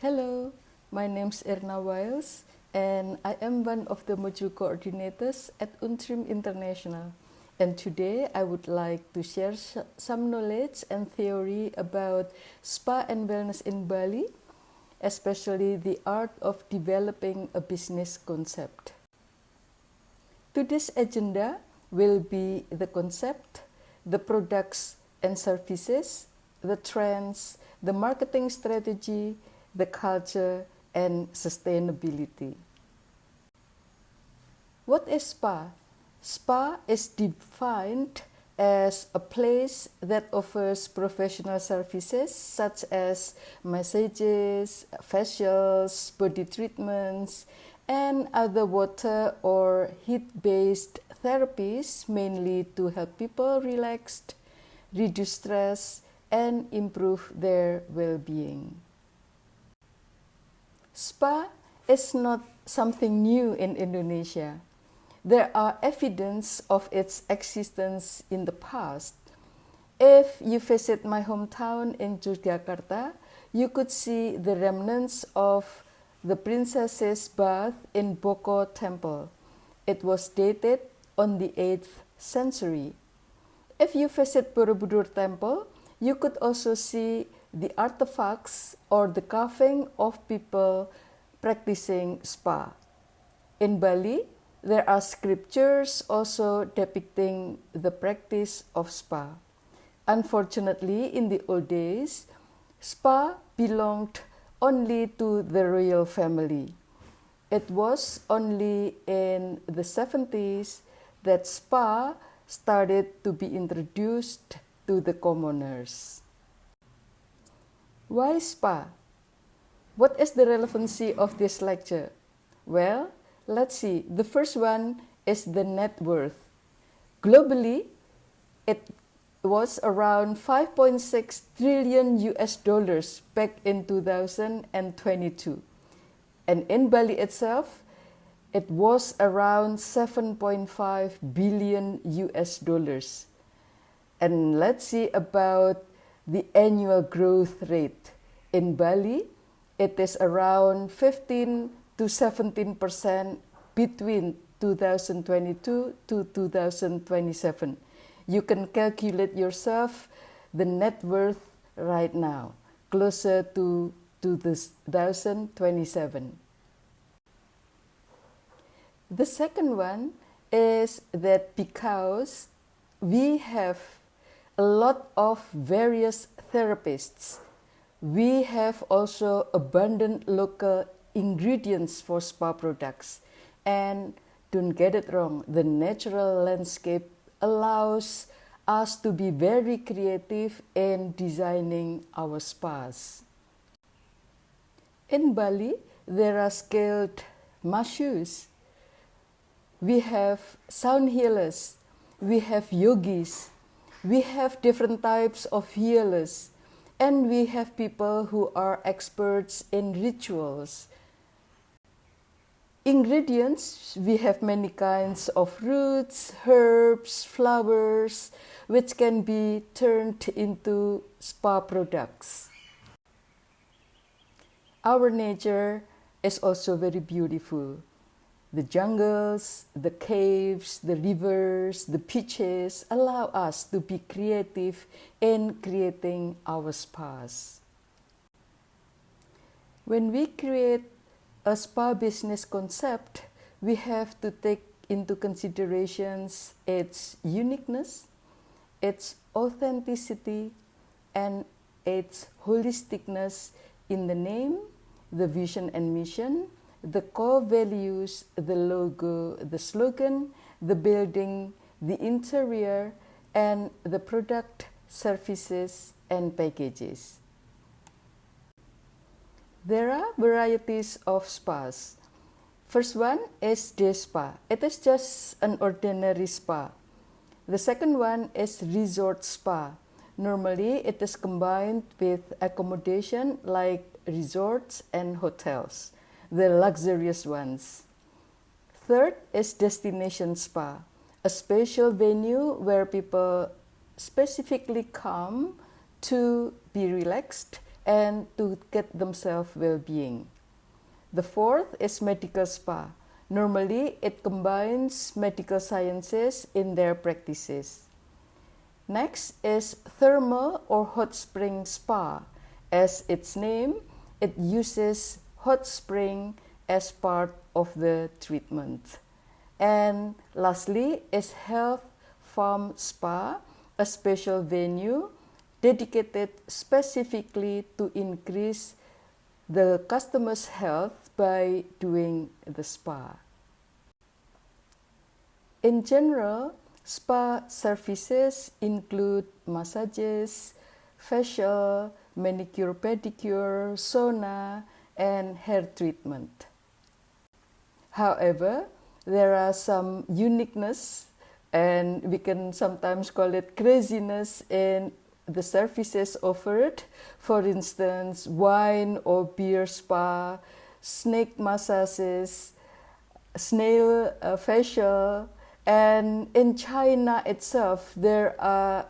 Hello, my name's Erna Wiles, and I am one of the module coordinators at Untrim International. And today I would like to share some knowledge and theory about spa and wellness in Bali, especially the art of developing a business concept. Today's agenda will be the concept, the products and services, the trends, the marketing strategy, the culture, and sustainability. What is spa? Spa is defined as a place that offers professional services such as massages, facials, body treatments, and other water or heat-based therapies, mainly to help people relax, reduce stress, and improve their well-being. Spa is not something new in Indonesia. There are evidence of its existence in the past. If you visit my hometown in Yogyakarta, you could see the remnants of the princess's bath in Boko Temple. It was dated on the 8th century. If you visit Borobudur Temple, you could also see the artifacts or the carving of people practicing spa. In Bali, there are scriptures also depicting the practice of spa. Unfortunately, in the old days, spa belonged only to the royal family. It was only in the 70s that spa started to be introduced to the commoners. Why spa? What is the relevancy of this lecture? Well, let's see. The first one is the net worth. Globally, it was around 5.6 trillion US dollars back in 2022. And in Bali itself, it was around 7.5 billion US dollars. And let's see about the annual growth rate. In Bali, it is around 15 to 17% between 2022 to 2027. You can calculate yourself the net worth right now, closer to 2027. The second one is that because we have a lot of various therapists, we have also abundant local ingredients for spa products. And don't get it wrong, the natural landscape allows us to be very creative in designing our spas. In Bali, there are skilled masseurs. We have sound healers. We have yogis. We have different types of healers. And we have people who are experts in rituals. Ingredients, we have many kinds of roots, herbs, flowers, which can be turned into spa products. Our nature is also very beautiful. The jungles, the caves, the rivers, the beaches allow us to be creative in creating our spas. When we create a spa business concept, we have to take into considerations its uniqueness, its authenticity, and its holisticness in the name, the vision and mission, the core values, the logo, the slogan, the building, the interior, and the product, services, and packages. There are varieties of spas. First one is day spa. It is just an ordinary spa. The second one is resort spa. Normally, it is combined with accommodation like resorts and hotels, the luxurious ones. Third is destination spa, a special venue where people specifically come to be relaxed and to get themselves well-being. The fourth is medical spa. Normally, it combines medical sciences in their practices. Next is thermal or hot spring spa. As its name, it uses hot spring as part of the treatment. And lastly is health farm spa, a special venue dedicated specifically to increase the customer's health by doing the spa. In general, spa services include massages, facial, manicure pedicure, sauna, and hair treatment. However, there are some uniqueness, and we can sometimes call it craziness in the services offered. For instance, wine or beer spa, snake massages, snail facial, and in China itself, there are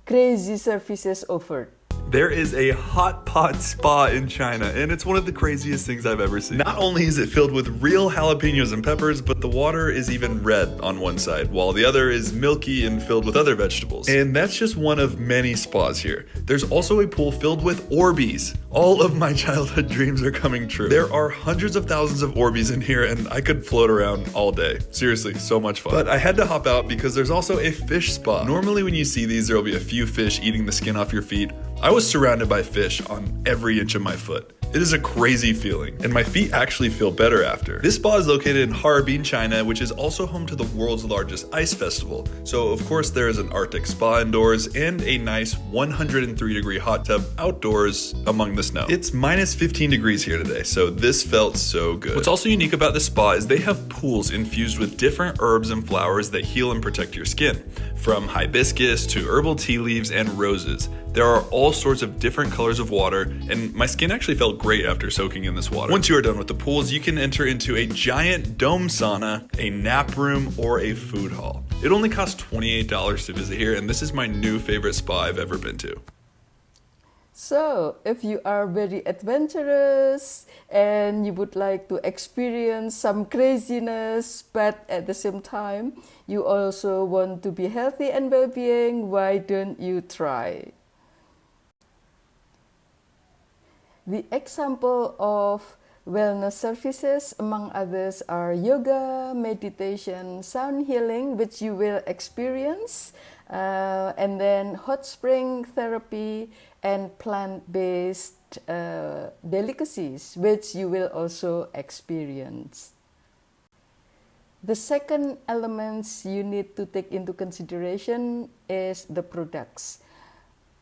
crazy services offered. There is a hot pot spa in China, and it's one of the craziest things I've ever seen. Not only is it filled with real jalapenos and peppers, but the water is even red on one side, while the other is milky and filled with other vegetables. And that's just one of many spas here. There's also a pool filled with Orbeez. All of my childhood dreams are coming true. There are hundreds of thousands of Orbeez in here, and I could float around all day. Seriously, so much fun. But I had to hop out because there's also a fish spa. Normally when you see these, there will be a few fish eating the skin off your feet. I was surrounded by fish on every inch of my foot. It is a crazy feeling, and my feet actually feel better after. This spa is located in Harbin, China, which is also home to the world's largest ice festival. So of course there is an Arctic spa indoors and a nice 103-degree hot tub outdoors among the snow. It's minus 15 degrees here today, so this felt so good. What's also unique about this spa is they have pools infused with different herbs and flowers that heal and protect your skin, from hibiscus to herbal tea leaves and roses. There are all sorts of different colors of water, and my skin actually felt great after soaking in this water. Once you are done with the pools, you can enter into a giant dome sauna, a nap room, or a food hall. It only costs $28 to visit here, and this is my new favorite spa I've ever been to. So, if you are very adventurous and you would like to experience some craziness, but at the same time, you also want to be healthy and well-being, why don't you try? The example of wellness services, among others, are yoga, meditation, sound healing, which you will experience, and then hot spring therapy and plant-based delicacies, which you will also experience. The second elements you need to take into consideration is the products.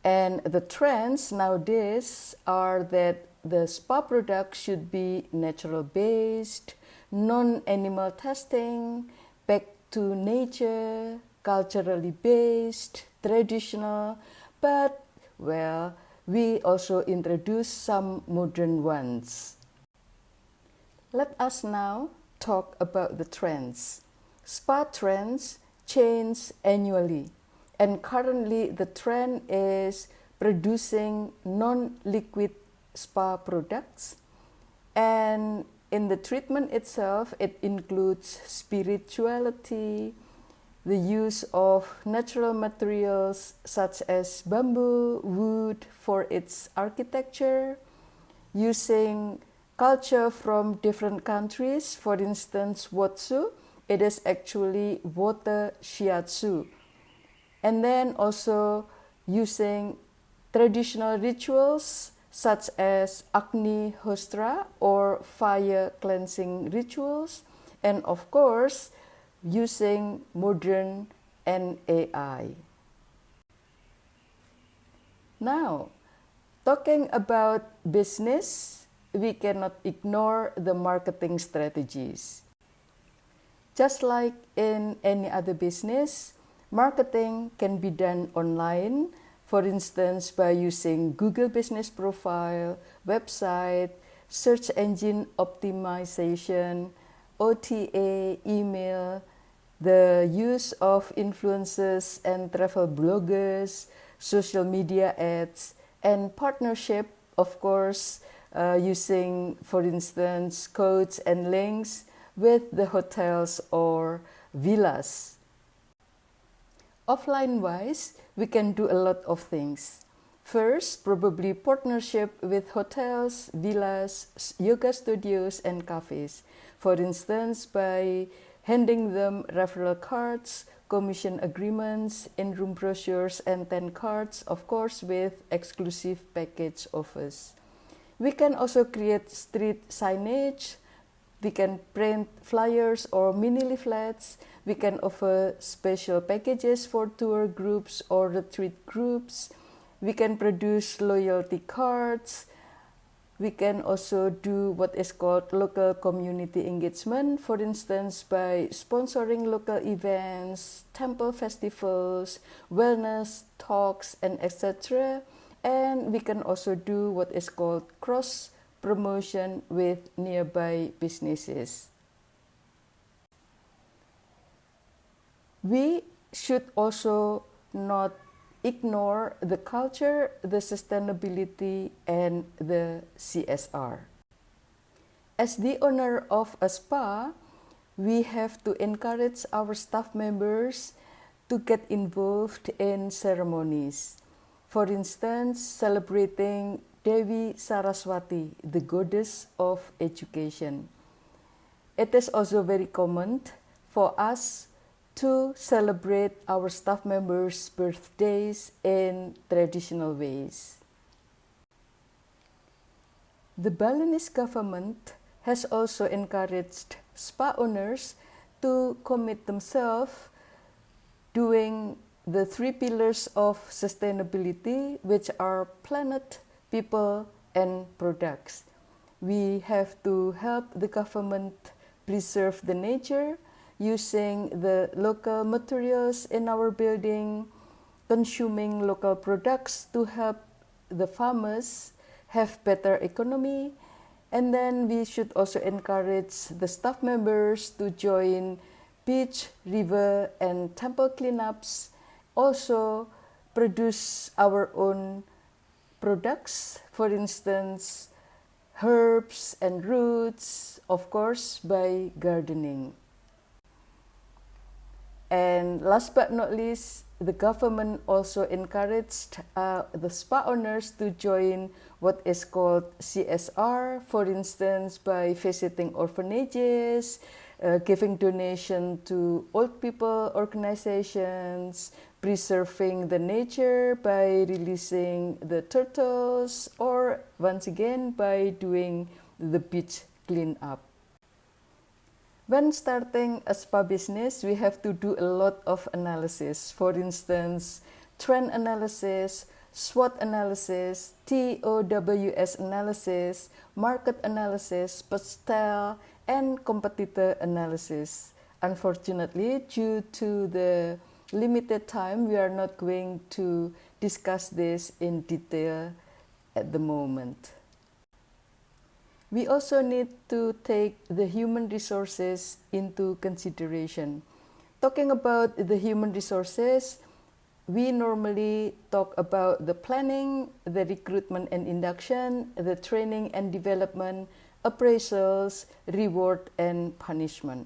And the trends nowadays are that the spa products should be natural-based, non-animal testing, back to nature, culturally based, traditional, but, well, we also introduce some modern ones. Let us now talk about the trends. Spa trends change annually. And currently, the trend is producing non-liquid spa products. And in the treatment itself, it includes spirituality, the use of natural materials such as bamboo, wood for its architecture, using culture from different countries. For instance, Wotsu, it is actually water shiatsu. And then also using traditional rituals such as Agni Hostra or fire cleansing rituals, and of course using modern and AI. Now, talking about business, we cannot ignore the marketing strategies. Just like in any other business, marketing can be done online, for instance, by using Google Business Profile, website, search engine optimization, OTA, email, the use of influencers and travel bloggers, social media ads, And partnership, of course, using, for instance, codes and links with the hotels or villas. Offline-wise, we can do a lot of things. First, probably partnership with hotels, villas, yoga studios, and cafes. For instance, by handing them referral cards, commission agreements, in-room brochures, and 10 cards, of course, with exclusive package offers. We can also create street signage. We can print flyers or mini leaflets. We can offer special packages for tour groups or retreat groups. We can produce loyalty cards. We can also do what is called local community engagement, for instance, by sponsoring local events, temple festivals, wellness talks, and etc. And we can also do what is called cross promotion with nearby businesses. We should also not ignore the culture, the sustainability, and the CSR. As the owner of a spa, we have to encourage our staff members to get involved in ceremonies. For instance, celebrating Devi Saraswati, the goddess of education. It is also very common for us to celebrate our staff members' birthdays in traditional ways. The Balinese government has also encouraged spa owners to commit themselves doing the 3 pillars of sustainability, which are planet, people, and products. We have to help the government preserve the nature using the local materials in our building, consuming local products to help the farmers have better economy. And then we should also encourage the staff members to join beach, river, and temple cleanups. Also produce our own products, for instance, herbs and roots, of course, by gardening. And last but not least, the government also encouraged the spa owners to join what is called CSR, for instance, by visiting orphanages, giving donation to old people organizations, preserving the nature by releasing the turtles, or once again by doing the beach cleanup. When starting a spa business, we have to do a lot of analysis. For instance, trend analysis, SWOT analysis, TOWS analysis, market analysis, pastel, and competitor analysis. Unfortunately, due to the limited time, we are not going to discuss this in detail at the moment. We also need to take the human resources into consideration. Talking about the human resources, we normally talk about the planning, the recruitment and induction, the training and development, appraisals, reward and punishment.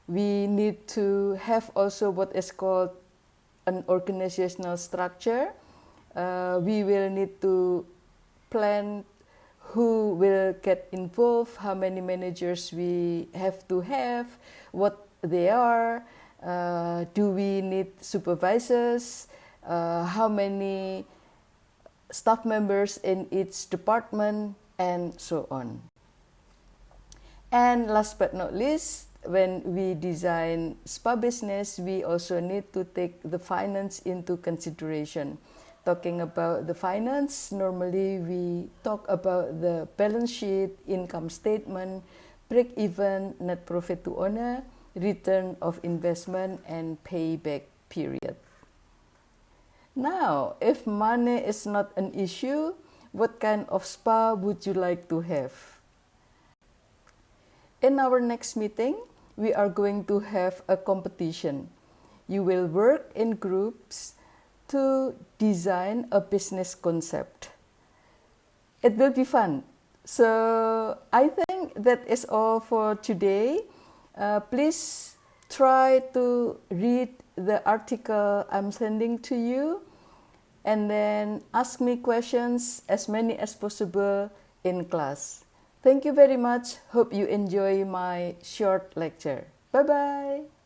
We need to have also what is called an organizational structure. We will need to plan who will get involved, how many managers we have to have, what they are, do we need supervisors, how many staff members in each department, and so on. And last but not least, when we design spa business, we also need to take the finance into consideration. Talking about the finance, normally we talk about the balance sheet, income statement, break-even, net profit to owner, return of investment, and payback period. Now, if money is not an issue, what kind of spa would you like to have? In our next meeting, we are going to have a competition. You will work in groups to design a business concept. It will be fun. So I think that is all for today. Please try to read the article I'm sending to you and then ask me questions as many as possible in class. Thank you very much. Hope you enjoy my short lecture. Bye-bye.